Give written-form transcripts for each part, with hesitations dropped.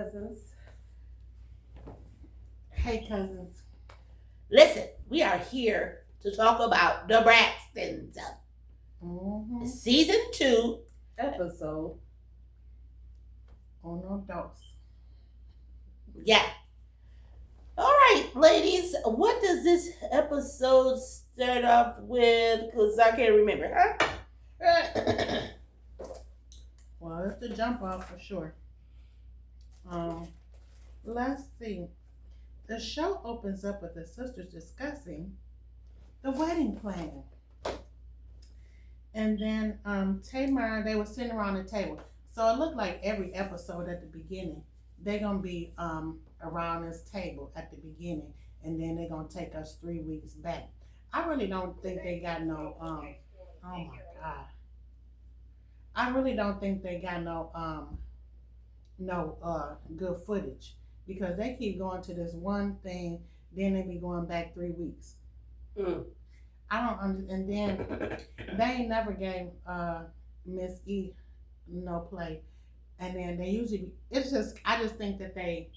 cousins. Hey, cousins. Listen, we are here to talk about the Braxtons. Season 2. Episode. Uno, dos. Yeah. All right, ladies. What does this episode start off with? Because I can't remember, huh? Well, it's the jump off for sure. Let's see. The show opens up with the sisters discussing the wedding planning. And then Tamar, they were sitting around the table. So it looked like every episode at the beginning, they're going to be around this table at the beginning. And then they're going to take us 3 weeks back. I really don't think they got no, oh my God. I really don't think they got no good footage. Because they keep going to this one thing, then they be going back 3 weeks. I don't understand. And then they ain't never gave Miss E no play. And then they usually I just think that they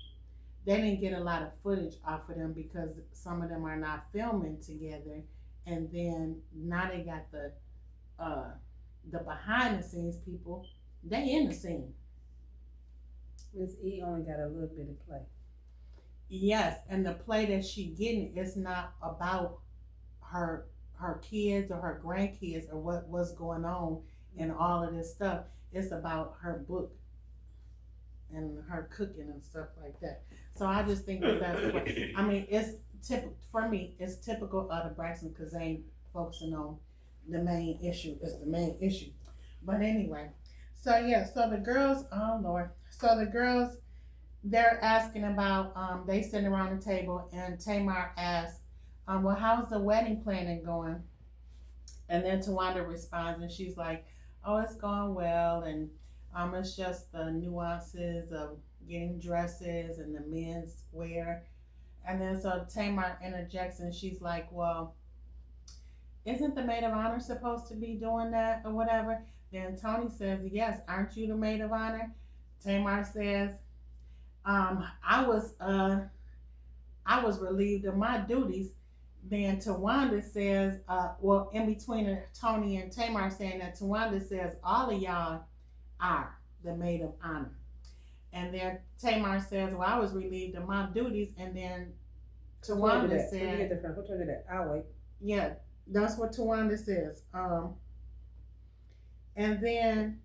didn't get a lot of footage off of them because some of them are not filming together. And then now they got the behind the scenes people. They in the scene. Miss E only got a little bit of play. Yes, and the play that she getting is not about her kids or her grandkids or what's going on and all of this stuff. It's about her book and her cooking and stuff like that. So I just think that's what, I mean, it's typical for me. It's typical of the Braxtons because they ain't focusing on the main issue. It's the main issue. But anyway, so yeah, so the girls, oh Lord. So the girls, they're asking about, they sitting around the table and Tamar asks, well, how's the wedding planning going? And then Tawanda responds and she's like, oh, it's going well. And it's just the nuances of getting dresses and the men's wear. And then so Tamar interjects and she's like, well, isn't the maid of honor supposed to be doing that or whatever? Then Tony says, yes, aren't you the maid of honor? Tamar says, I was relieved of my duties. Then Tawanda says, well, in between Tony and Tamar saying that, Tawanda says, all of y'all are the maid of honor. And then Tamar says, well, I was relieved of my duties. And then Tawanda said, who told you that? I'll wait. yeah, that's what Tawanda says. And then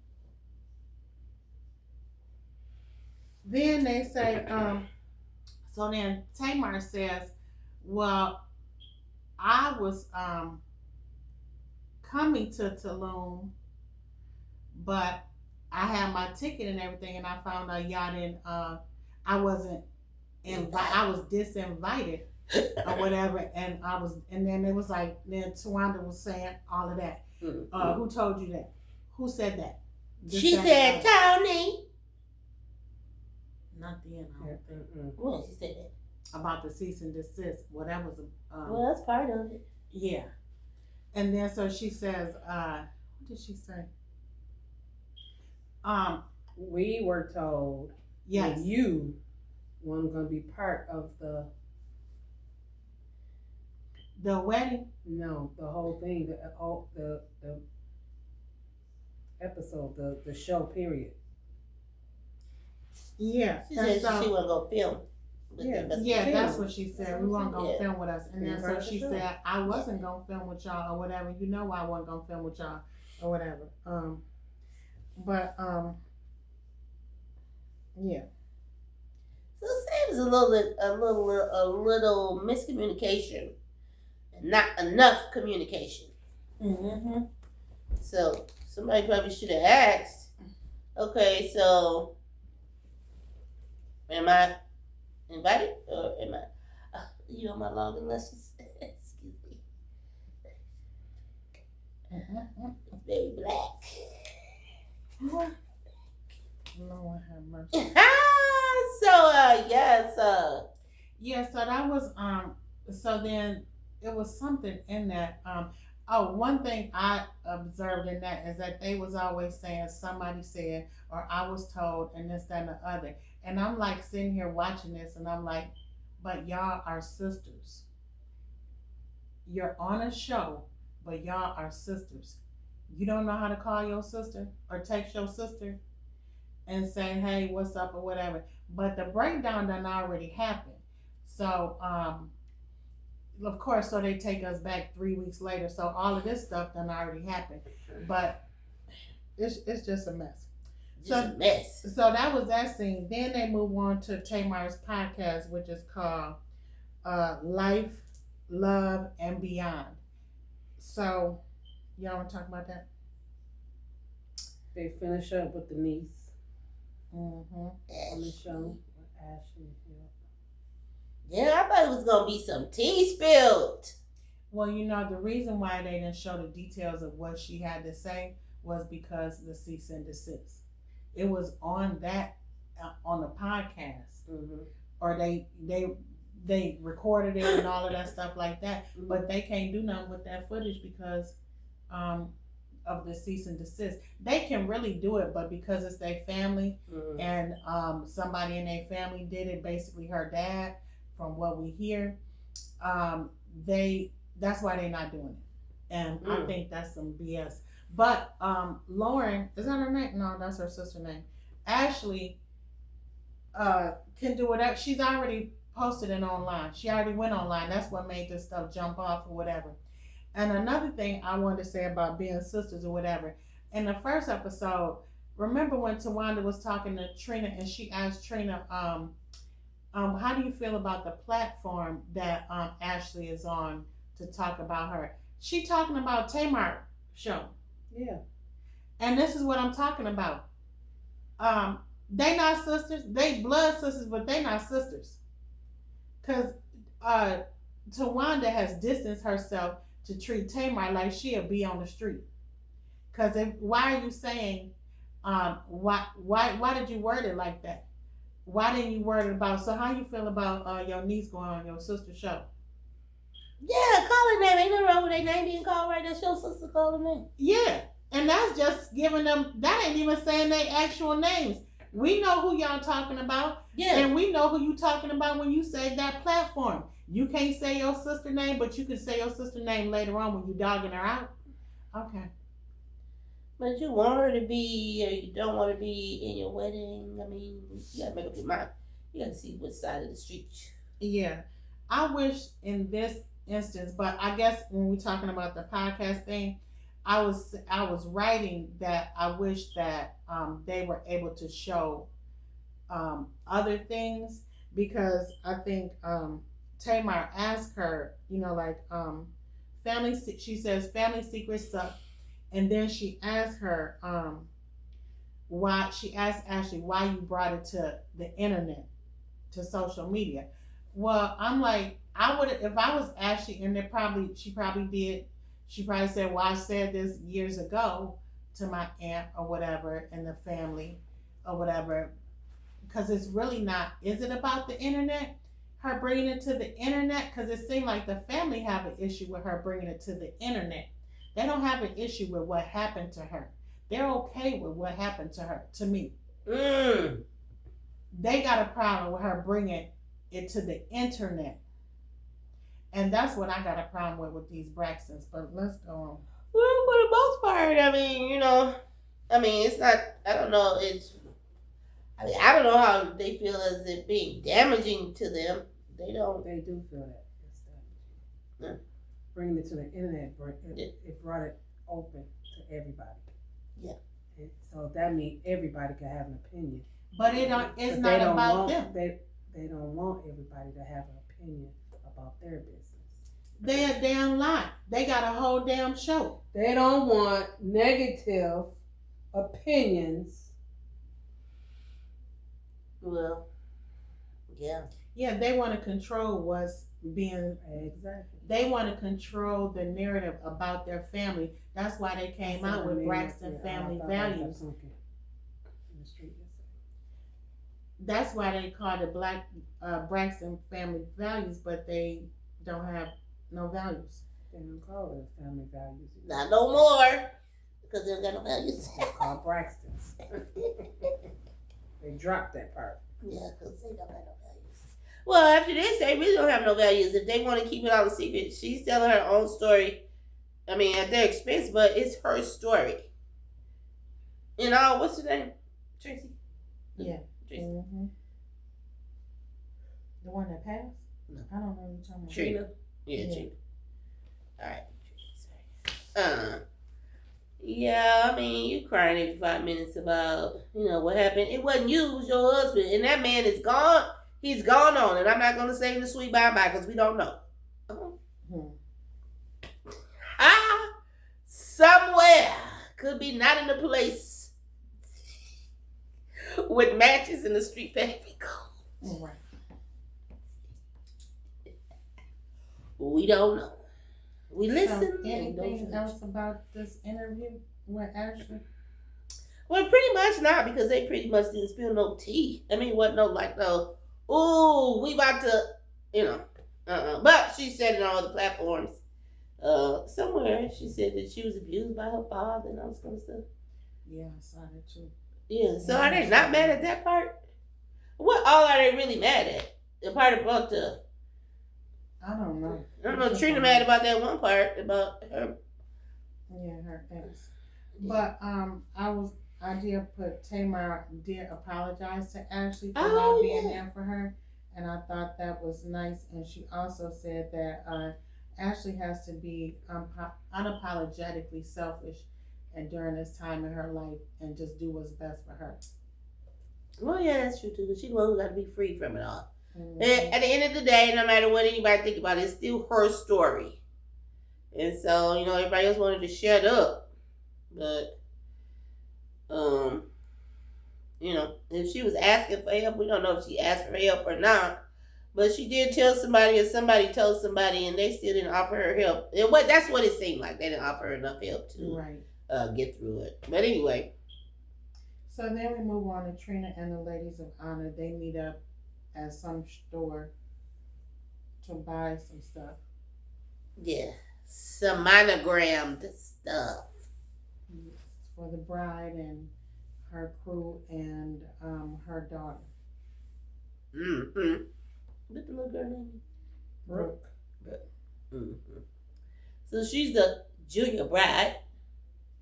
they say, so then Tamar says, well, I was coming to Tulum, but I had my ticket and everything, and I found out y'all didn't, I wasn't invited, I was disinvited or whatever, and then it was like, then Tawanda was saying all of that. Who told you that? Who said that? She said, Tony. Not the end, I don't think. Well, she said that. About the cease and desist. Well, that was well, that's part of it. Yeah. And then so she says, what did she say? We were told yes, that you weren't going to be part of the wedding. No, the whole thing, the episode, the show, period. Yeah. She said she wasn't going to film. Yeah, that's what she said. We weren't going to film with us. And then so she said, I wasn't going to film with y'all or whatever. You know I wasn't going to film with y'all or whatever. Yeah. So it seems a little miscommunication and not enough communication. Mm-hmm. So somebody probably should have asked, okay, so am I invited or am I, you on my longer lessons? Excuse me. It's very black. Lord have mercy. Yeah, so that was so then it was something in that Oh, one thing I observed in that is that they was always saying somebody said or I was told and this, that, and the other. And I'm like sitting here watching this and I'm like, but y'all are sisters. You're on a show, but y'all are sisters. You don't know how to call your sister or text your sister and say, hey, what's up or whatever. But the breakdown done already happened. So, of course, so they take us back 3 weeks later. So all of this stuff done already happened. But it's just a mess. Just a mess. So that was that scene. Then they move on to Tamar's podcast, which is called Life, Love, and Beyond. So, y'all want to talk about that? They finish up with the niece Mm-hmm. on the show with Ashley. Yeah, I thought it was gonna be some tea spilled. Well, the reason why they didn't show the details of what she had to say was because of the cease and desist. It was on that on the podcast, or they recorded it and all of that stuff like that. But they can't do nothing with that footage because of the cease and desist. They can really do it, but because it's their family and somebody in their family did it, basically her dad, from what we hear, that's why they're not doing it. And I think that's some BS. But Lauren, is that her name? No, that's her sister's name. Ashley can do whatever. She's already posted it online. She already went online. That's what made this stuff jump off or whatever. And another thing I wanted to say about being sisters or whatever. In the first episode, remember when Tawanda was talking to Trina and she asked Trina, how do you feel about the platform that Ashley is on to talk about her? She talking about Tamar show. Yeah. And this is what I'm talking about. They not sisters. They blood sisters, but they not sisters. Because Tawanda has distanced herself to treat Tamar like she'll be on the street. Because why are you saying, why did you word it like that? Why didn't you word it about, so how you feel about your niece going on your sister's show? Yeah, call her name. Ain't nothing wrong with their name being called right. That's your sister calling name. Yeah, and that's just giving them, that ain't even saying their actual names. We know who y'all talking about. Yeah. And we know who you talking about when you say that platform. You can't say your sister name, but you can say your sister name later on when you dogging her out. Okay. But you want her to be, or you don't want to be in your wedding. I mean, you gotta make up your mind. You gotta see which side of the street. Yeah. I wish in this instance, but I guess when we're talking about the podcast thing, I was writing that I wish that they were able to show other things, because I think Tamar asked her, she says family secrets suck. And then she asked her, she asked Ashley why you brought it to the internet, to social media. Well, I'm like, I would, if I was Ashley, and she probably did. She probably said, well, I said this years ago to my aunt or whatever in the family or whatever, because it's really not. Is it about the internet? Her bringing it to the internet? Because it seemed like the family have an issue with her bringing it to the internet. They don't have an issue with what happened to her. They're okay with what happened to her, to me. They got a problem with her bringing it to the internet. And that's what I got a problem with these Braxtons. But let's go on. Well, for the most part, I mean, it's not, I don't know, I don't know how they feel as it being damaging to them. They don't. They do feel that. It's damaging. Yeah. Bringing it to the internet, it brought it open to everybody. Yeah. And so that means everybody can have an opinion. But it's not about them. They don't want everybody to have an opinion about their business. They a damn lie. They got a whole damn show. They don't want negative opinions. Well, yeah. Yeah, they want to control what's being. Exactly. They want to control the narrative about their family. That's why they came out with Braxton Family Values. That's why they call it Braxton Family Values, but they don't have no values. They don't call it family values. Not no more. Because they don't got no values. It's called Braxtons. They dropped that part. Yeah, because they don't have no values. Well, after this, they really don't have no values. If they want to keep it all a secret, she's telling her own story. I mean, at their expense, but it's her story. You know, what's her name? Tracy? Yeah. Tracy. Mm-hmm. The one that passed? No. I don't know what you're talking about. Trina? Yeah, Yeah. Trina. Alright. Yeah, I mean, you crying every 5 minutes about, what happened. It wasn't you, it was your husband. And that man is gone. He's gone on. And I'm not going to say the sweet bye-bye because we don't know. Somewhere. Could be not in the place with matches in the street baby go. Right. We don't know. We listen. So, anything else about this interview with Ashley? Well, pretty much not, because they pretty much didn't spill no tea. I mean, what no, ooh, we about to, But she said it on other platforms. Somewhere she said that she was abused by her father and all this kind of stuff. Yeah, I saw that too. Yeah, so are they not mad at that part? What all are they really mad at? The part about I don't know. I don't know, Trina mad about that one part about her. Yeah, her ex. But I did put Tamar did apologize to Ashley for not being there for her, and I thought that was nice. And she also said that Ashley has to be unapologetically selfish, and during this time in her life, and just do what's best for her. Well, yeah, that's true too. Because she's the one who got to be free from it all. Mm-hmm. And at the end of the day, no matter what anybody think about it, it's still her story. And so, everybody else wanted to shut up. But, if she was asking for help, we don't know if she asked for help or not. But she did tell somebody, or somebody told somebody, and they still didn't offer her help. That's what it seemed like. They didn't offer her enough help to get through it. But anyway. So then we move on to Trina and the Ladies of Honor. They meet up at some store to buy some stuff. Yeah. Some monogrammed stuff. For the bride and her crew and her daughter. Mm-hmm. What's the little girl name? Brooke. Mm-hmm. So she's the junior bride.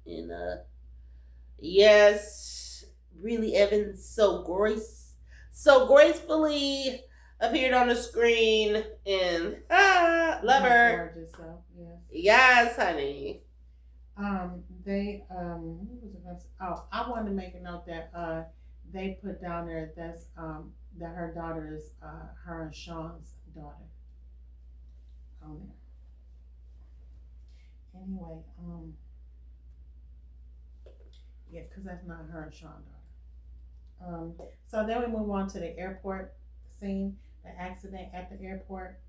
And yes, really Evans so gracefully appeared on the screen and love her. Gorgeous self, yes. Yes, honey. What was it gonna say? Oh, I wanted to make a note that they put down there that her daughter is her and Sean's daughter on there. Anyway, yeah, because that's not her and Sean's daughter. So then we move on to the airport scene, the accident at the airport.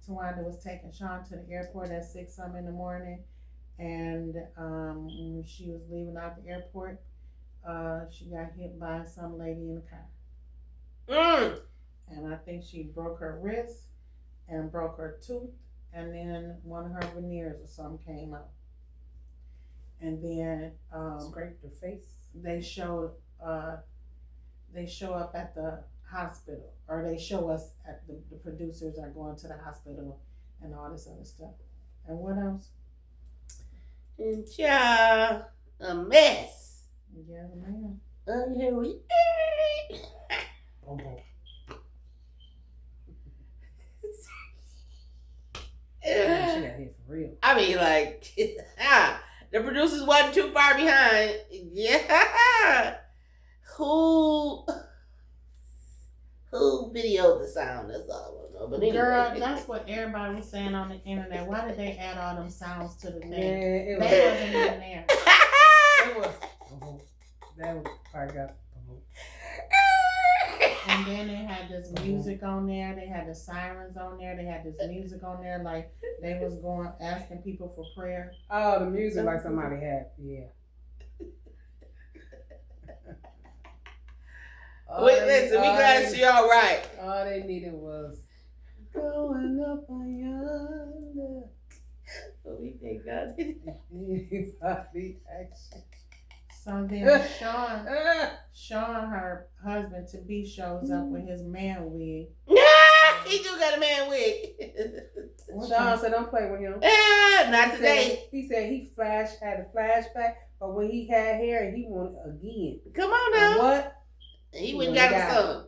Tawanda was taking Sean to the airport at 6-something in the morning, and when she was leaving out the airport, she got hit by some lady in the car. And I think she broke her wrist and broke her tooth, and then one of her veneers or something came out. And then Scraped her face. they show up at the hospital, or they show us at the producers are going to the hospital and all this other stuff. And what else? And a mess. Yeah, man. Here we Boom, boom. She got hit for real. I mean, like, the producers wasn't too far behind. Yeah. Who videoed the sound? That's all I want to know. But anyway. Girl, that's what everybody was saying on the internet. Why did they add all them sounds to the thing? Yeah, They wasn't even there. it was. That was part got. And then they had this music on there. They had the sirens on there. They had this music on there, like they was going asking people for prayer. Oh, the music like somebody had. Yeah. Wait, listen, we glad she all right. All they needed was going up on yonder. God. Exotic action. So then Sean, her husband to be, shows up with his man wig. He do got a man wig. Sean said, "Don't play with him." Not today. He said he had a flashback, but when he had hair, he wanted again. Come on now. What? He went and got him some.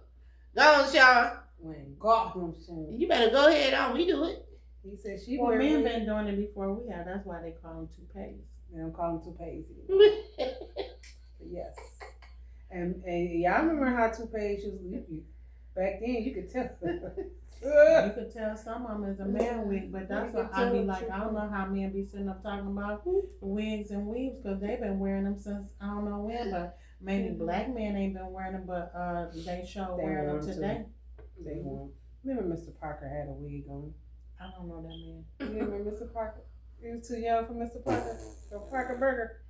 Go on, Sean. When got him some. You better go ahead on. We do it. He said she. Well, men been doing it before we have. That's why they call them toupees. They don't call them toupees. Yes. And y'all remember how toupees was back then? You could tell. You could tell some of them is a man wig, but that's what I be like. I don't know how men be sitting up talking about wigs and weaves because they've been wearing them since I don't know when, but maybe black men ain't been wearing them, but they show wearing them today. They won't. Remember Mr. Parker had a wig on? I don't know that man. You remember Mr. Parker? He was too young for Mr. Parker. The Parker Burger.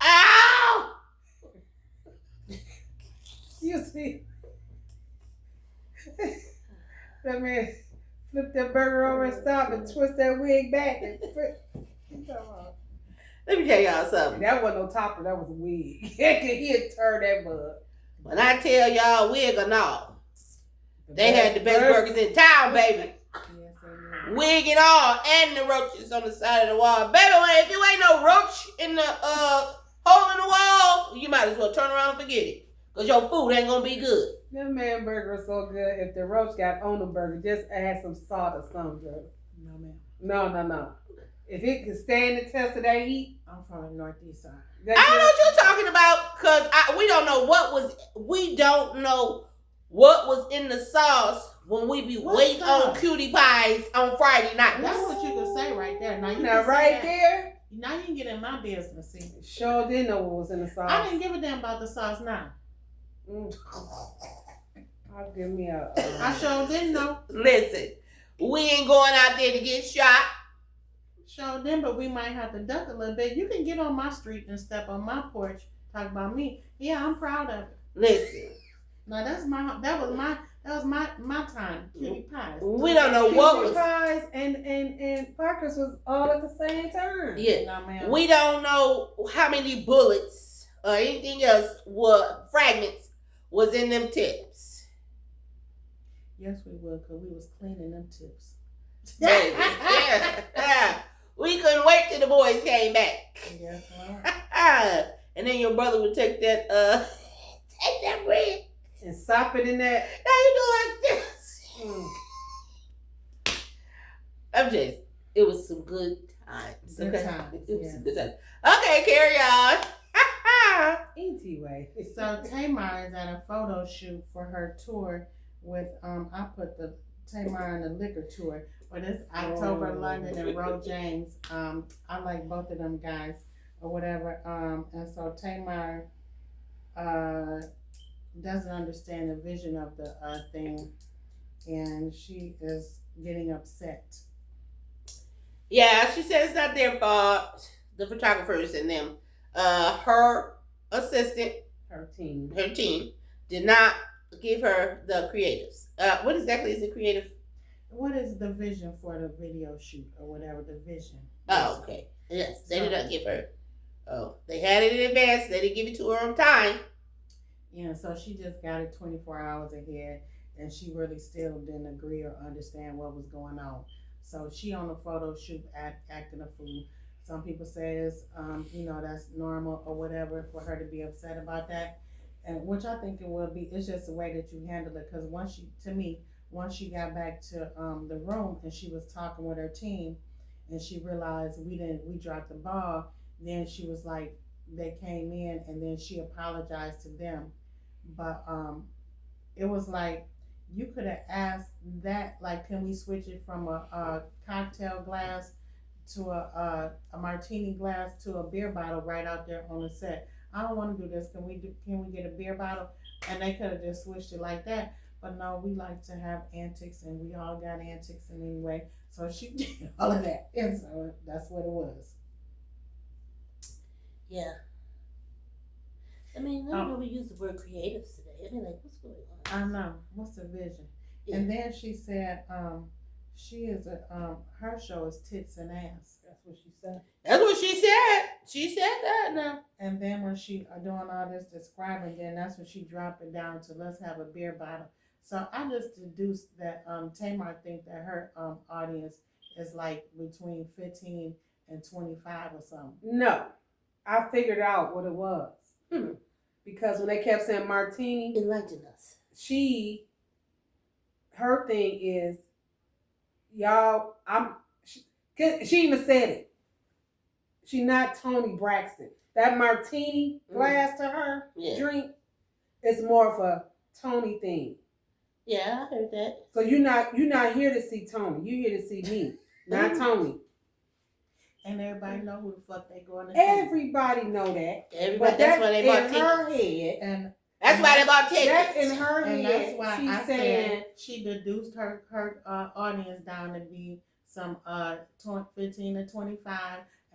Ow! You see? That man flipped that burger over and stopped and twist that wig back and Let me tell y'all something. that wasn't no topper, that was a wig. He had turned that bud. When I tell y'all wig or not, they had the best burgers in town, baby. Wig and all, and the roaches on the side of the wall. Baby, if you ain't no roach in the hole in the wall, you might as well turn around and forget it. Because your food ain't going to be good. That man burger is so good. If the roach got on the burger, just add some salt or something. No man. No. If it can stand the test of that heat. I'm from the northeast side. I don't know what you're talking about, because we don't know what was in the sauce when we be waiting on cutie pies on Friday night. That's what you can say right there. Now you now can right there. Now you can get in my business. See, Sure didn't know what was in the sauce. I didn't give a damn about the sauce now. I'll give me a. I sure didn't know. Listen, we ain't going out there to get shot. Sure didn't, but we might have to duck a little bit. You can get on my street and step on my porch, talk about me. Yeah, I'm proud of it. Listen. Now that was my time. Cutie pies. We don't know what was pies and Parker's was all at the same time. Yeah. No, we don't know how many bullets or anything else fragments was in them tips. Yes, we would, because we was cleaning them tips. Baby. Yeah. We couldn't wait till the boys came back. Yes, well. And then your brother would take that bread and sop it in that. Now you do like this. It was some good times. Good Okay? times. It was Yeah. some good times. Okay, carry on. Anyway. So Tamar is at a photo shoot for her tour with I put the Tamar on the liquor tour, but it's October London and Ro James. I like both of them guys or whatever. And so Tamar doesn't understand the vision of the thing, and she is getting upset. Yeah, she said it's not their fault. The photographers and them. Her assistant, her team, did not give her the creatives. What exactly is the creative? What is the vision for the video shoot or whatever the vision? Oh, okay. Yes, they did not give her. Oh, they had it in advance. They didn't give it to her on time. Yeah, so she just got it 24 hours ahead, and she really still didn't agree or understand what was going on. So she on the photo shoot acting a fool. Some people say it's, that's normal or whatever for her to be upset about that, and which I think it will be. It's just the way that you handle it. Because once she got back to the room and she was talking with her team, and she realized we dropped the ball. Then she was like, they came in, and then she apologized to them, but it was like you could have asked that, like, can we switch it from a cocktail glass to a martini glass to a beer bottle right out there on the set. I don't want to do this. Can we get a beer bottle? And they could have just switched it like that. But no, we like to have antics, and we all got antics in anyway. So she did all of that, and so that's what it was. Yeah. I mean, I don't know we use the word creatives today. I mean, like, what's going on? I know. What's the vision? Yeah. And then she said, she is her show is Tits and Ass. That's what she said. That's what she said. She said that now. And then when she doing all this describing, then that's when she dropped it down to let's have a beer bottle. So I just deduced that Tamar think that her audience is like between 15 and 25 or something. No, I figured out what it was. Because when they kept saying martini, Enlighten us. her thing is, y'all, she even said it. She not Toni Braxton. That martini glass to her drink is more of a Toni thing. Yeah, I heard that. So you're not here to see Toni. You're here to see me, not Toni. And everybody know who the fuck they going to see. Everybody know that. Everybody. That's why they bought tickets. Her head. And that's why they bought tickets. That's in her head. And that's why she's I saying said she deduced her audience down to be some 15 to 25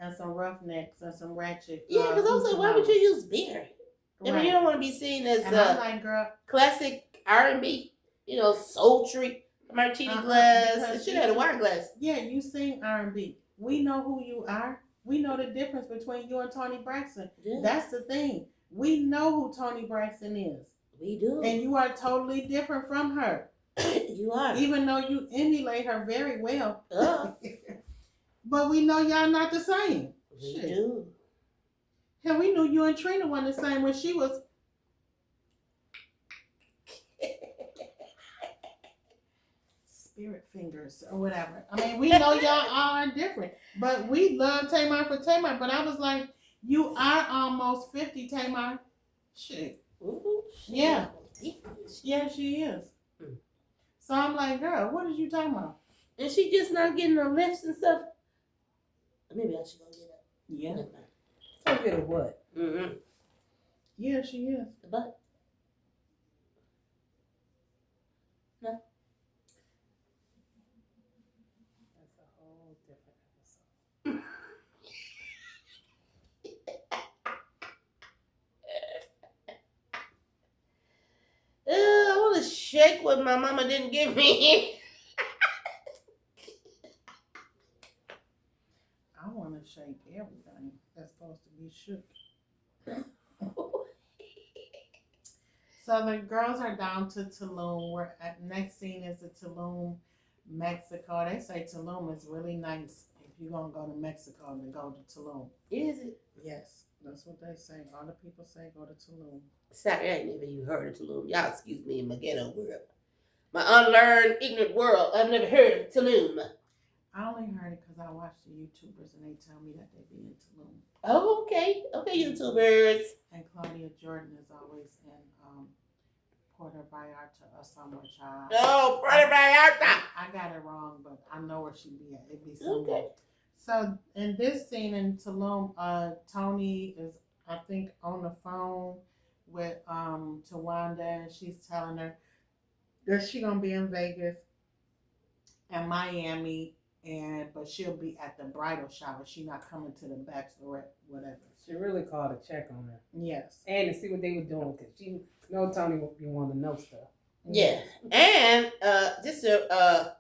and some roughnecks and some ratchet. Yeah, because I was like, why would you use beer? I mean, you don't want to be seen as I'm like, girl, classic R&B, sultry martini glass. It should have had a wine glass. Yeah, you sing R&B. We know who you are. We know the difference between you and Toni Braxton. Yeah. That's the thing. We know who Toni Braxton is. We do. And you are totally different from her. You are. Even though you emulate her very well. But we know y'all not the same. We do. Hell, we knew you and Trina weren't the same when she was. Spirit fingers or whatever. I mean, we know y'all are different. But we love Tamar for Tamar. But I was like, you are almost 50, Tamar. Shit. Ooh, yeah. Yeah, she is. So I'm like, girl, what is you talking about? And she just not getting the lifts and stuff. Maybe I should go get it. Yeah. Go get a what? Mm-hmm. Yeah, she is. The butt. No. That's a whole different episode. I want to shake what my mama didn't give me. I want to shake everything that's supposed to be shook. So the girls are down to Tulum. We're at next scene is the Tulum, Mexico. They say Tulum is really nice. If you're gonna go to Mexico, to go to Tulum. Is it? Yes, that's what they say. All the people say go to Tulum. Sorry, I ain't never even heard of Tulum. Y'all excuse me in my ghetto world. My unlearned, ignorant world. I've never heard of Tulum. I only heard it because I watched the YouTubers and they tell me that they be in Tulum. Oh, okay. Okay, YouTubers. And Claudia Jordan is always in Puerto Vallarta or somewhere, child. Oh, Puerto Vallarta. I got it wrong, but I know where she be at. It be somewhere. Okay. So in this scene in Tulum, Toni is, I think, on the phone with Tawanda, and she's telling her that she gonna be in Vegas and Miami, but she'll be at the bridal shower. She not coming to the bachelorette, whatever. She really called to check on her. Yes. And to see what they were doing, because she know Toni would be wanting to know stuff. Yeah. And just a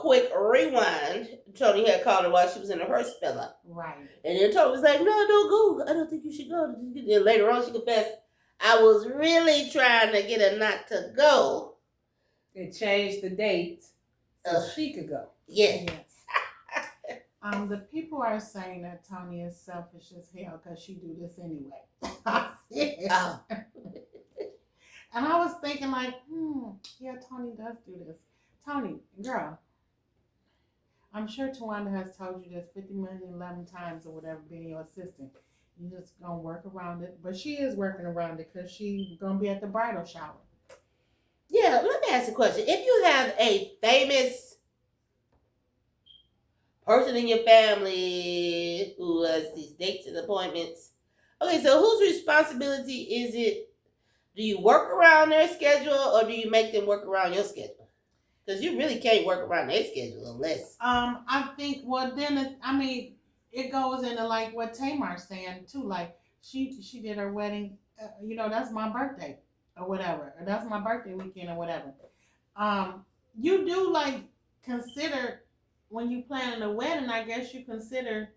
quick rewind. Toni had called her while she was in the first fella. Right. And then Toni was like, no, don't go. I don't think you should go. Then later on she confessed, I was really trying to get her not to go. It changed the date so she could go. Yeah. Yes. The people are saying that Toni is selfish as hell because she do this anyway. Oh. And I was thinking like, yeah, Toni does do this. Toni, girl, I'm sure Tawanda has told you this 50 million, 11 times or whatever, being your assistant. You just gonna work around it. But she is working around it because she's gonna be at the bridal shower. Yeah, let me ask you a question. If you have a famous person in your family who has these dates and appointments, okay, so whose responsibility is it? Do you work around their schedule or do you make them work around your schedule? Because you really can't work around their schedule unless. I think, well, then, it goes into like what Tamar's saying too. Like, she did her wedding, that's my birthday or whatever. Or that's my birthday weekend or whatever. You do like consider when you planning a wedding, I guess you consider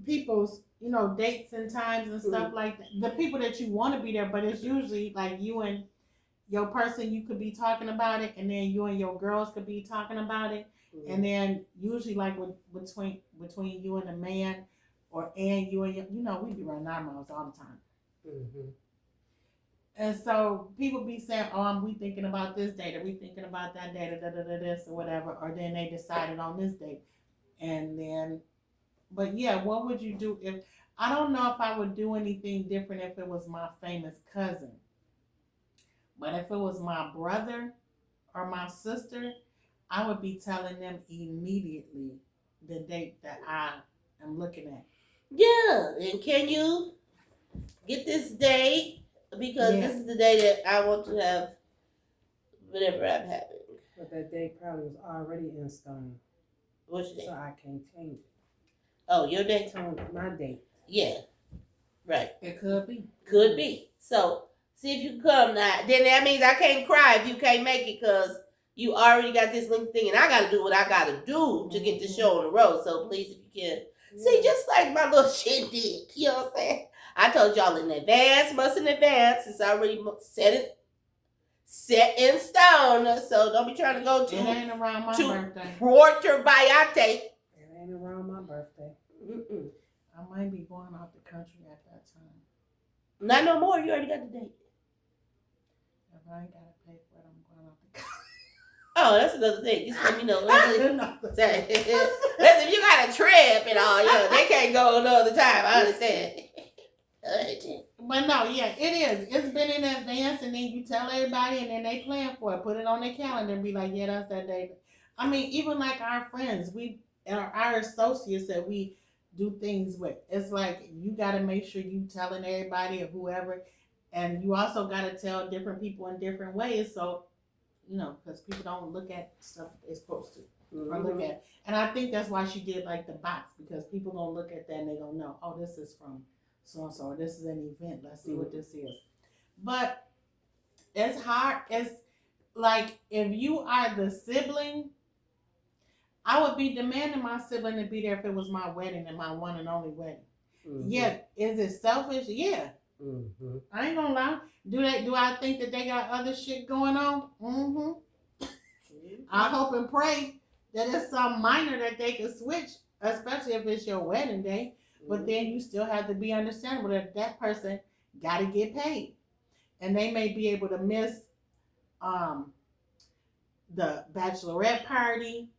people's, dates and times and stuff like that. The people that you want to be there, but it's usually like you and your person, you could be talking about it, and then you and your girls could be talking about it, and then usually like between you and the man, and you and we be running our mouths all the time. Mm-hmm. And so people be saying, "Oh, we thinking about this date, or we thinking about that date, or this or whatever," or then they decided on this date, and then. But yeah, what would you do if I don't know if I would do anything different if it was my famous cousin. But if it was my brother or my sister, I would be telling them immediately the date that I am looking at. Yeah, and can you get this date? Because this is the day that I want to have whatever I'm having. But that date probably was already in stone. What's your date? So I can't change it. Oh, your date? My date. Yeah. Right. It could be. Could be. So, see if you can come now. Then that means I can't cry if you can't make it because you already got this link thing and I got to do what I got to do to get the show on the road. So, please, if you can. See, just like my little shit did. You know what I'm saying? I told y'all in advance, months in advance. It's already set in stone. So, don't be trying to go to. It ain't around my birthday. Puerto Vallarta. It ain't around my birthday. Mm-mm. I might be going out the country at that time. Not no more. You already got the date. If I ain't gotta pay for it, I'm going out the country. Oh, that's another thing. Just let me know. Listen, if you got a trip and all, they can't go another time. I understand. But no, yeah, it is. It's been in advance, and then you tell everybody, and then they plan for it. Put it on their calendar and be like, yeah, that's that day. I mean, even like our friends, our associates that we do things with. It's like you got to make sure you telling everybody or whoever, and you also got to tell different people in different ways. So, because people don't look at stuff they're supposed to or look at. And I think that's why she did like the box, because people gonna look at that and they gonna know, oh, this is from so and so, or this is an event. Let's see what this is. But it's hard. It's like if you are the sibling. I would be demanding my sibling to be there if it was my wedding and my one and only wedding. Mm-hmm. Yeah, is it selfish? Yeah. Mm-hmm. I ain't gonna lie. Do I think that they got other shit going on? Mm-hmm. I hope and pray that it's some minor that they can switch, especially if it's your wedding day. But then you still have to be understandable that that person got to get paid, and they may be able to miss the bachelorette party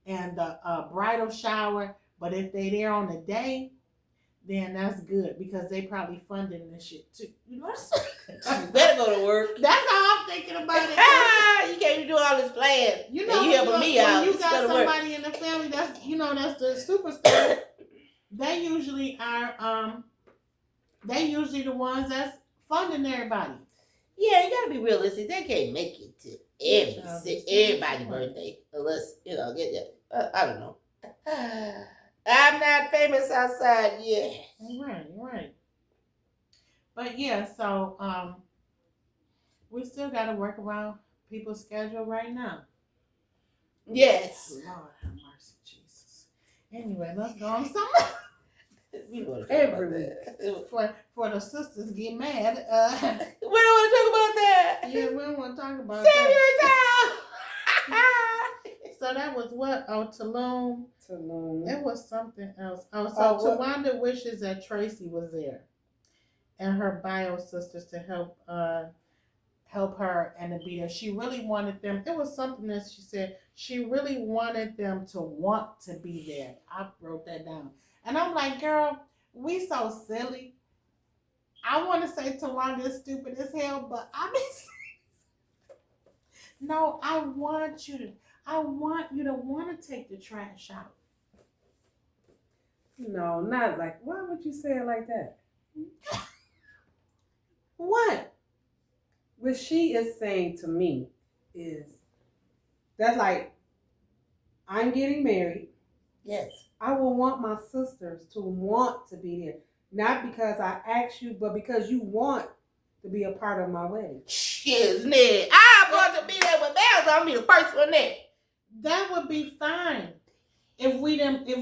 and the bridal shower, but if they there on the day, then that's good because they probably funding this shit too. You know what I'm saying? You better go to work. That's how I'm thinking about it. You can't do all this playing. You helping me out. You got somebody in the family that's the superstar. They usually are the ones that's funding everybody. Yeah, you gotta be realistic. They can't make it to everybody's birthday unless get that. I don't know. I'm not famous outside yet. Right. But yeah, so we still gotta work around people's schedule right now. Yes. Lord have mercy, Jesus. Anyway, let's go on something. Every for the sisters get mad. We don't want to talk about that. Yeah, we don't want to talk about Save that. yourself. So that was what? Oh, Tulum. It was something else. Oh, so Tawanda wishes that Tracy was there and her bio sisters to help her and to be there. She really wanted them. It was something that she said. She really wanted them to want to be there. I wrote that down. And I'm like, girl, we so silly. I want to say Tawanda is stupid as hell, but I mean, no, I want you to want to take the trash out. No, not like, why would you say it like that? What? What she is saying to me is, that's like, I'm getting married. Yes. I will want my sisters to want to be there. Not because I asked you, but because you want to be a part of my wedding. Shiznit. I want to be there with bells. I'll be the first one there. That would be fine if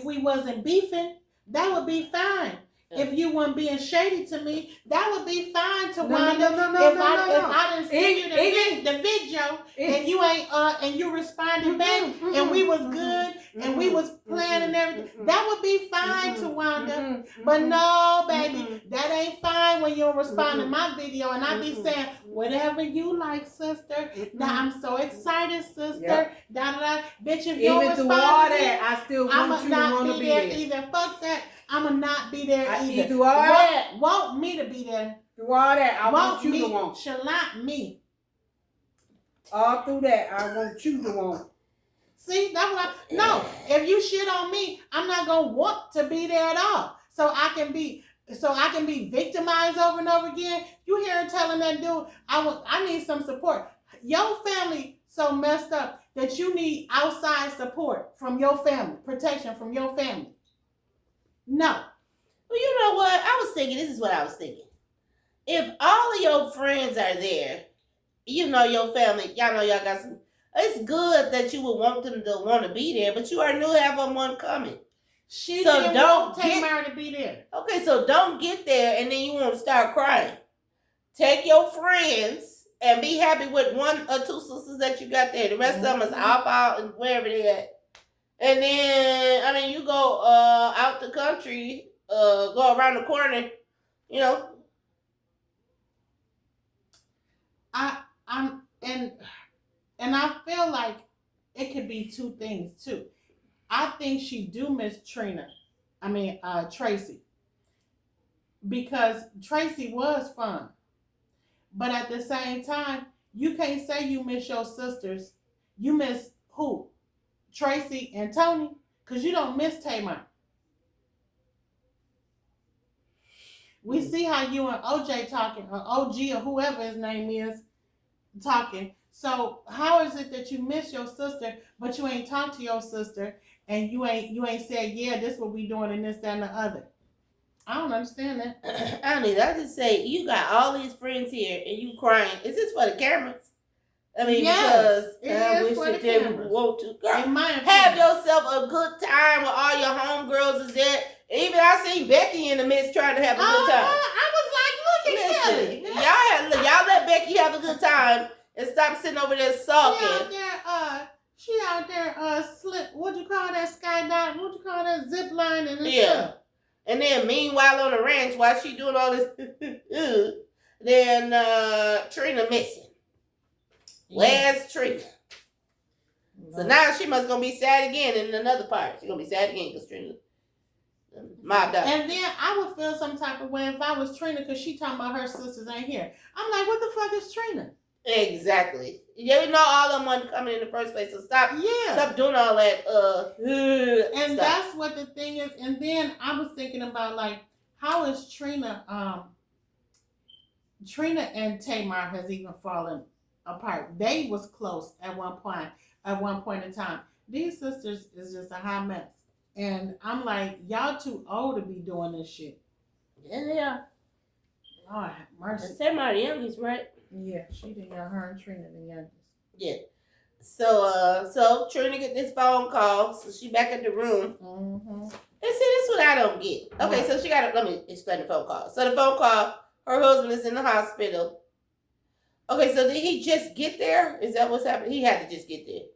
we wasn't beefing. That would be fine. If you weren't being shady to me, that would be fine, Tawanda. If I didn't send you the video and you ain't and you responded back and we was good and we was playing and everything, that would be fine, Tawanda. But no, baby, that ain't fine when you don't respond to my video and I be saying whatever you like, sister. Now I'm so excited, sister. Bitch, if you don't respond to me, I still I'ma want you to not want to be be there there. either. Fuck that. I'ma not be there either. Through all that, Want me to be there. through all that, I want you me, to want. Shall not me. All through that, I want you to want. See, that's what no. If you shit on me, I'm not gonna want to be there at all. So I can be victimized over and over again. You hear her telling that dude, I need some support. Your family so messed up that you need outside support from your family, protection from your family. No. Well, you know what? This is what I was thinking. If all of your friends are there, you know your family, y'all know y'all got some. It's good that you would want them to want to be there, but you already knew half of one coming. She didn't want Tamara to be there. Okay, so don't get there and then you want to start crying. Take your friends and be happy with one or two sisters that you got there. The rest of them is out and wherever they at. And then, you go out the country, go around the corner, you know. And I feel like it could be two things too. I think she do miss Tracy. Because Tracy was fun. But at the same time, you can't say you miss your sisters. You miss who? Tracy and Tony? Because you don't miss Tamar. We see how you and OJ talking, or OG, or whoever his name is, talking. So how is it that you miss your sister, but you ain't talked to your sister, and you ain't said, yeah, this what we doing and this, that, and the other? I don't understand that. I mean, I just say you got all these friends here and you crying. Is this for the cameras? Yes, Because I wish that they would want to. Girl, have yourself a good time with all your homegirls is there. Even I seen Becky in the midst trying to have a good time. I was like, look at Kelly. Y'all let Becky have a good time and stop sitting over there sulking. She out there what you call that, skydiving? What you call that, zip line and stuff? And then meanwhile on the ranch, while she doing all this, then Trina missing. Where's Trina? So now she must gonna be sad again in another part. She's gonna be sad again because Trina mobbed up. And then I would feel some type of way if I was Trina because she talking about her sisters ain't here. I'm like, what the fuck is Trina? Exactly. You know all of them wasn't coming in the first place, so stop doing all that and stuff. That's what the thing is. And then I was thinking about, like, how is Trina and Tamar has even fallen apart. They was close at one point in time. These sisters is just a hot mess. And I'm like, y'all too old to be doing this shit. Yeah, they are. Lord have mercy. Tamar the youngest, right? Yeah, she did. Her and Trina the youngest. Yeah. So Trina get this phone call. So she back in the room. Mm-hmm. And see, this is what I don't get. Okay, so let me explain the phone call. So the phone call, her husband is in the hospital. Okay, so did he just get there? Is that what's happening? He had to just get there.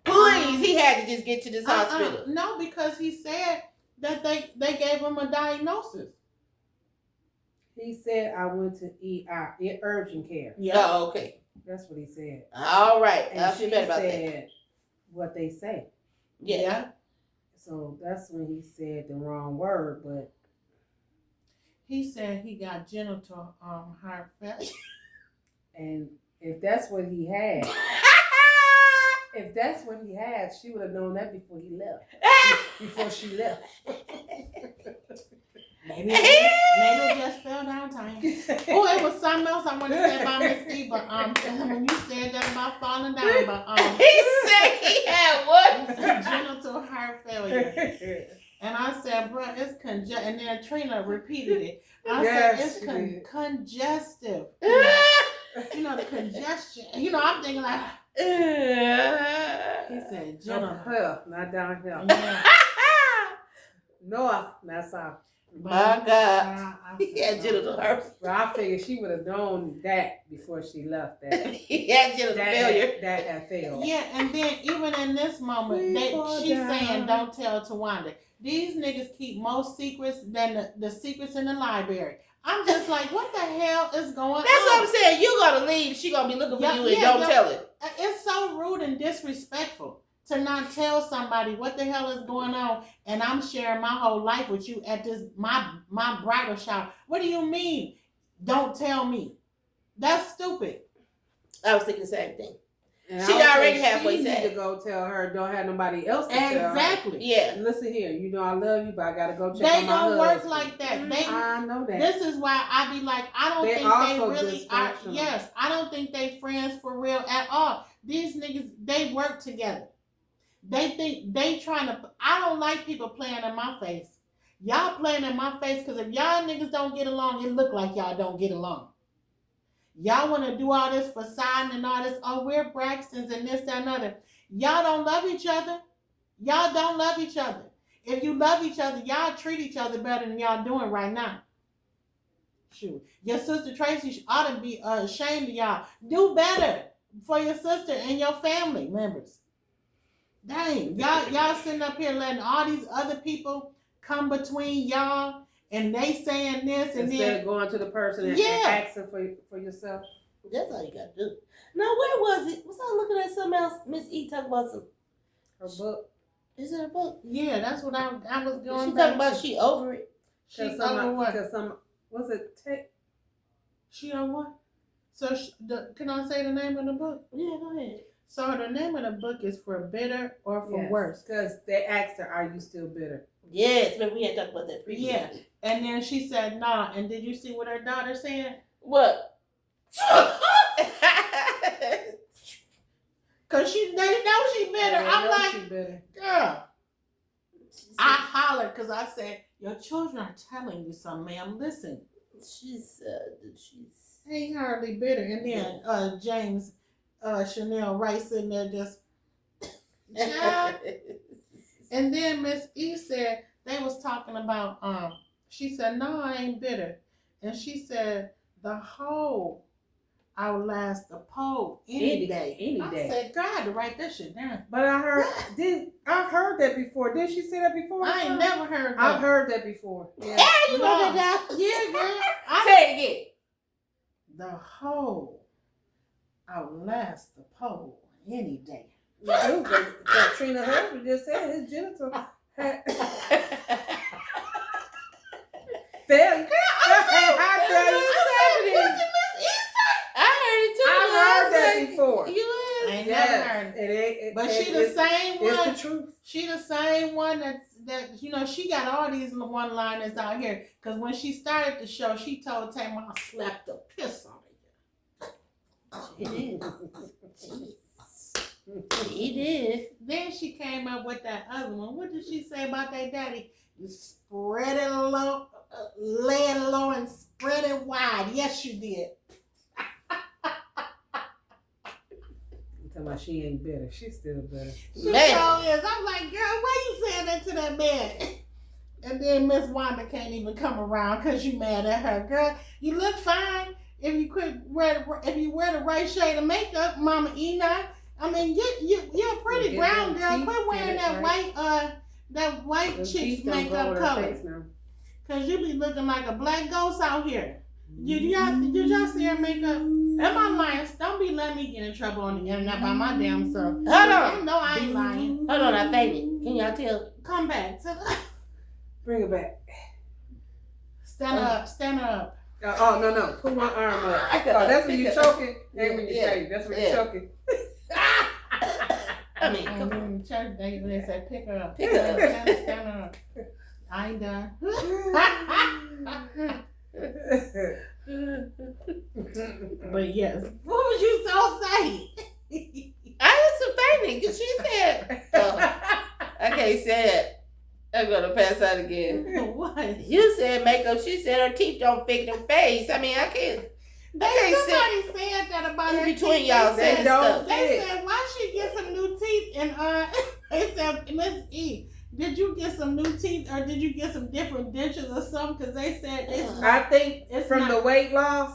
Please, he had to just get to this hospital. No, because he said that they gave him a diagnosis. He said, I went to urgent care. Yeah. Oh, okay. That's what he said. All right. And she said what they say. Yeah. So that's when he said the wrong word, but he said he got genital heart failure. And if that's what he had, she would have known that before he left. Before she left. Maybe it just fell down time. Oh, it was something else I wanted to say about Miss E, but when you said that about falling down, but he said he had what? Genital heart failure. And I said, bro, it's congestive. And then Trina repeated it. I said, it's congestive. You know, the congestion. You know, I'm thinking like, he said, downhill, not downhill. Yeah. North, that's how. My God. He had genital herpes. Well, I figured she would have known that before she left. That He had genital failure. That had failed. Yeah, and then even in this moment, she's saying, "Don't tell Tawanda." These niggas keep more secrets than the secrets in the library. I'm just like, what the hell is going on? That's what I'm saying. You gonna leave, she gonna be looking for you and don't tell it. It's so rude and disrespectful to not tell somebody what the hell is going on, and I'm sharing my whole life with you at this my bridal shower. What do you mean? Don't tell me. That's stupid. I was thinking the same thing. And she already halfway she said need to go tell her. Don't have nobody else to tell her. Exactly. Yeah. Listen here, you know I love you, but I gotta go check They on my don't work husband. like that. I know that. This is why I be like, I don't think they really are. dysfunctional. Yes, I don't think they friends for real at all. These niggas, they work together. They think they trying to. I don't like people playing in my face. Y'all playing in my face because if y'all niggas don't get along, it look like y'all don't get along. Y'all want to do all this facade and all this. Oh, we're Braxtons and this, that, and other. Y'all don't love each other. Y'all don't love each other. If you love each other, y'all treat each other better than y'all doing right now. Shoot. Your sister Tracy ought to be ashamed of y'all. Do better for your sister and your family members. Dang. Y'all sitting up here letting all these other people come between y'all and they saying this and instead of going to the person and asking for yourself. That's all you gotta do. Now, where was it? Was I looking at something else? Miss E talking about her book. Is it a book? Yeah, that's what I was going. She talking about she over it. She over what? Because was it she on what? So can I say the name of the book? Yeah, go ahead. So the name of the book is For Bitter or For Worse. Because they asked her, "Are you still bitter?" Yes, but we had talked about that previously. Yeah, and then she said, "Nah." And did you see what her daughter said? What? Cause they know she bitter. I'm like, she bitter. girl. I hollered because I said, "Your children are telling you something, ma'am. Listen." She's ain't hardly bitter. And then James Chanel right sitting there just and then Miss E said they was talking about she said, "No, I ain't bitter." And she said, "The whole outlast the pole any day." I said, "God, I had to write that shit down." But I heard that before. Did she say that before? I ain't never heard that. I've heard that before. Yeah. Yeah, you wrote that down. Yeah, girl. Say it again. The whole outlast the pole any day. Trina husband just said his genital had failure. How dare you say it? I heard that before. I ain't never heard it. But she the same one. It's the truth. She the same one that she got all these one-liners out here. Because when she started the show, she told Tamar, "I slapped the piss out of you." She did. She did. Then she came up with that other one. What did she say about that daddy? You spread it low, lay it low and spread it wide. Yes, you did. She ain't bitter. She's still bitter. She sure is. I'm like, girl, why you saying that to that man? And then Miss Wanda can't even come around because you mad at her. Girl, you look fine if you wear the right shade of makeup, Mama Ina. I mean, you're a pretty brown girl. Quit wearing that white chick's makeup color. Cause you be looking like a black ghost out here. Did y'all see her makeup? Am I lying? Don't be letting me get in trouble on the internet by my damn self. Hold on. No, I ain't lying. Hold on, I fainted. Can y'all tell? Come back. Bring it back. Stand up. Oh, no. Put one arm up. Oh, that's when you're choking. Ain't when you're shaking. That's when you're choking. I mean, come on. Church, they say pick her up. Stand up. I ain't done. But yes, what was you so saying? I was fainting because she said, I can't say it. I'm gonna pass out again. What? You said makeup. She said her teeth don't fit her face. I mean, I can't. Somebody said that about her between teeth. y'all. They don't. They said, why she get some new teeth? And they said, Miss E, Did you get some new teeth or did you get some different dentures or something? Because they said it's. I think it's from not, the weight loss.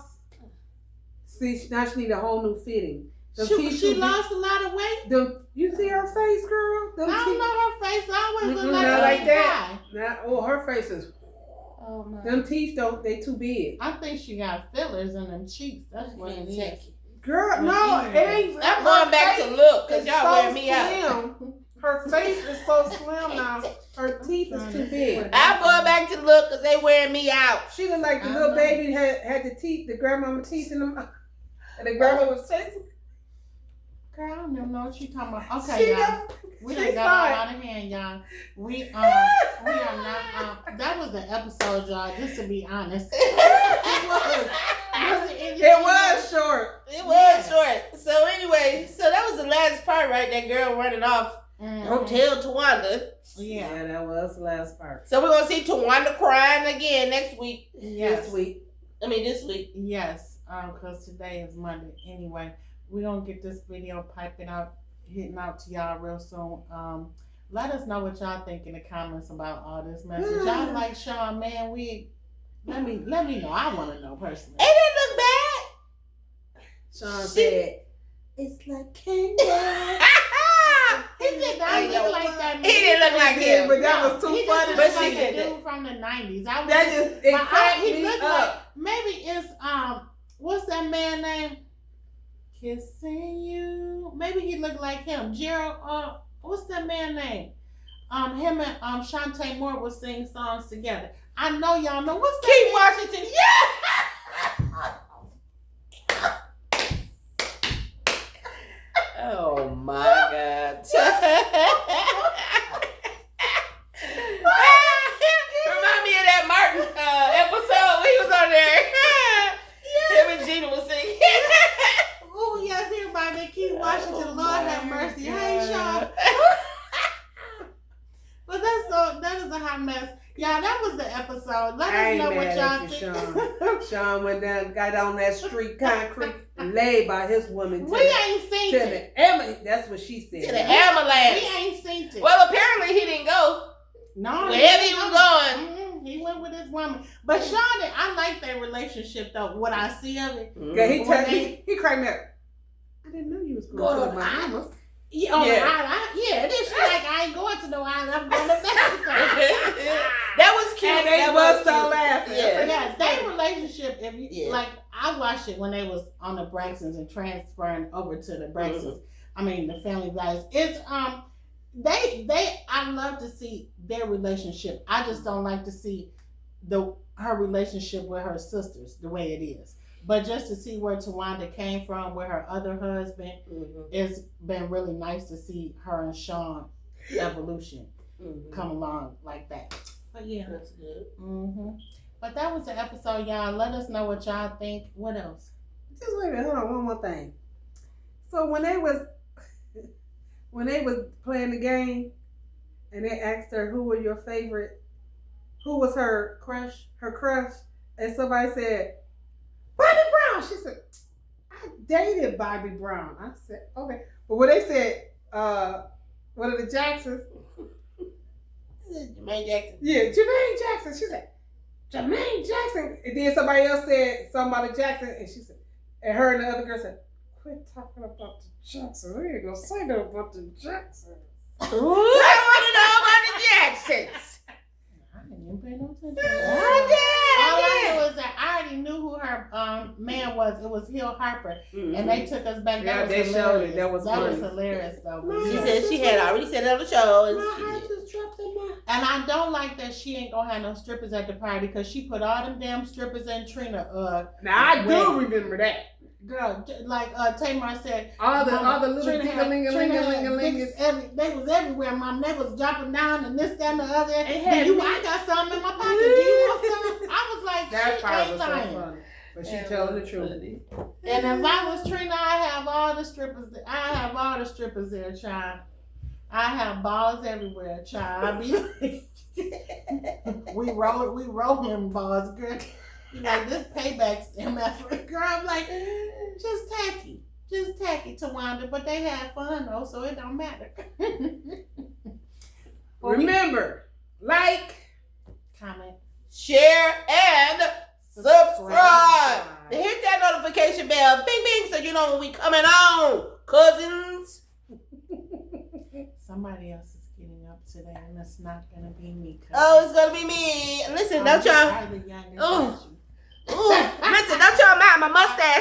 See, now she need a whole new fitting. She lost a lot of weight. You see her face, girl? I don't know her face. Always look not like that. Now, Her face is. Oh my. Them teeth they too big. I think she got fillers in them cheeks. That's what it is. Girl, no, it ain't. I'm going back to look because y'all wear me out. Her face is so slim now. Her teeth is too big. I'm going back to look because they wearing me out. She looked like the little baby had the teeth, the grandmama teeth in them, and the grandma was chasing. Girl, I don't even know what you talking about. Okay, y'all. We done got all out of hand, y'all. We are not. That was the episode, y'all. Just to be honest, it was. It was short. It was short. So anyway, that was the last part, right? That girl running off Hotel Tawanda. Yeah, that was the last part. So we're gonna see Tawanda crying again next week. Yes. This week. Yes, because today is Monday. Anyway, we're gonna get this video piping out, hitting out to y'all real soon. Let us know what y'all think in the comments about all this message. Y'all like Sean, man? Let me know. I want to know personally. It didn't look bad. Sean said, "It's like candy." He did not look like that. He didn't look like him, but that was too funny. But she she said dude from the 90s. That just cracked me up. Like, maybe it's what's that man name? Kissing You. Maybe he looked like him. Gerald. What's that man name? Him and Shantae Moore will sing songs together. I know y'all know. What's that? Keith Washington. Yeah. Oh my God. Remind me of that Martin episode when he was on there. Him and Gina was singing. Oh yes, everybody. Keith Washington. Lord have mercy. Hey, Sean. But that is a hot mess. Yeah, that was the episode. Let us know what y'all think. Sean went down, got on that street concrete, and laid by his woman. We ain't seen it. That's what she said. To the ambulance. We ain't seen it. Well, apparently he didn't go. No, wherever he was going. Mm-hmm. He went with his woman. But Sean, I like their relationship though. What I see of it. Yeah, he cried me up. I didn't know you was going to the Bahamas. Yeah, then she's like, I ain't going to no island. I'm going to Mexico. That was cute. And they bust out laughing. Yeah, their relationship. Like I watched it when they was on the Braxtons and transferring over to the Braxtons. I mean, the Family Values. It's I love to see their relationship. I just don't like to see her relationship with her sisters the way it is. But just to see where Tawanda came from, where her other husband, it's been really nice to see her and Sean evolution come along like that. But yeah, that's good. But that was the episode, y'all. Let us know what y'all think. What else? Just wait a minute. Hold on, one more thing. So when they was playing the game, and they asked her who was her crush, and somebody said Bobby Brown. She said, I dated Bobby Brown. I said, okay. But when they said, what are the Jacksons? Jermaine Jackson. Yeah, Jermaine Jackson. She said, Jermaine Jackson. And then somebody else said something about the Jackson. And she said, and her and the other girl said, quit talking about the Jacksons. We ain't going to say that about the Jacksons. I want to know about the Jacksons. I didn't even pay no attention. I did. Was that I already knew who her man was. It was Hill Harper, and they took us back. Yeah, that was they hilarious. showed it. That was hilarious though. She said she had already said it on the show, and I don't like that she ain't gonna have no strippers at the party because she put all them damn strippers in Trina. Now I do remember that. Girl, like Tamar said, all the little ding-a-ling-a-ling-a-ling. They was everywhere, Mom. They was dropping down and this, that, and the other. I got something in my pocket. Do you want some? I was like, that part was lying. so funny. But she telling the truth. And if I was Trina, I have all the strippers there, child. I have balls everywhere, child. I be like, we rolling balls, girl. Like this payback's MF. Girl, I'm like, just tacky, Tawanda. But they had fun though, so it don't matter. Remember, like, comment, share, and subscribe. Hit that notification bell, bing bing, so you know when we coming on, cousins. Somebody else is getting up today, and it's not gonna be me. Oh, it's gonna be me. Listen, don't y'all. I'm the youngest. Ooh, listen, don't y'all mind my mustache.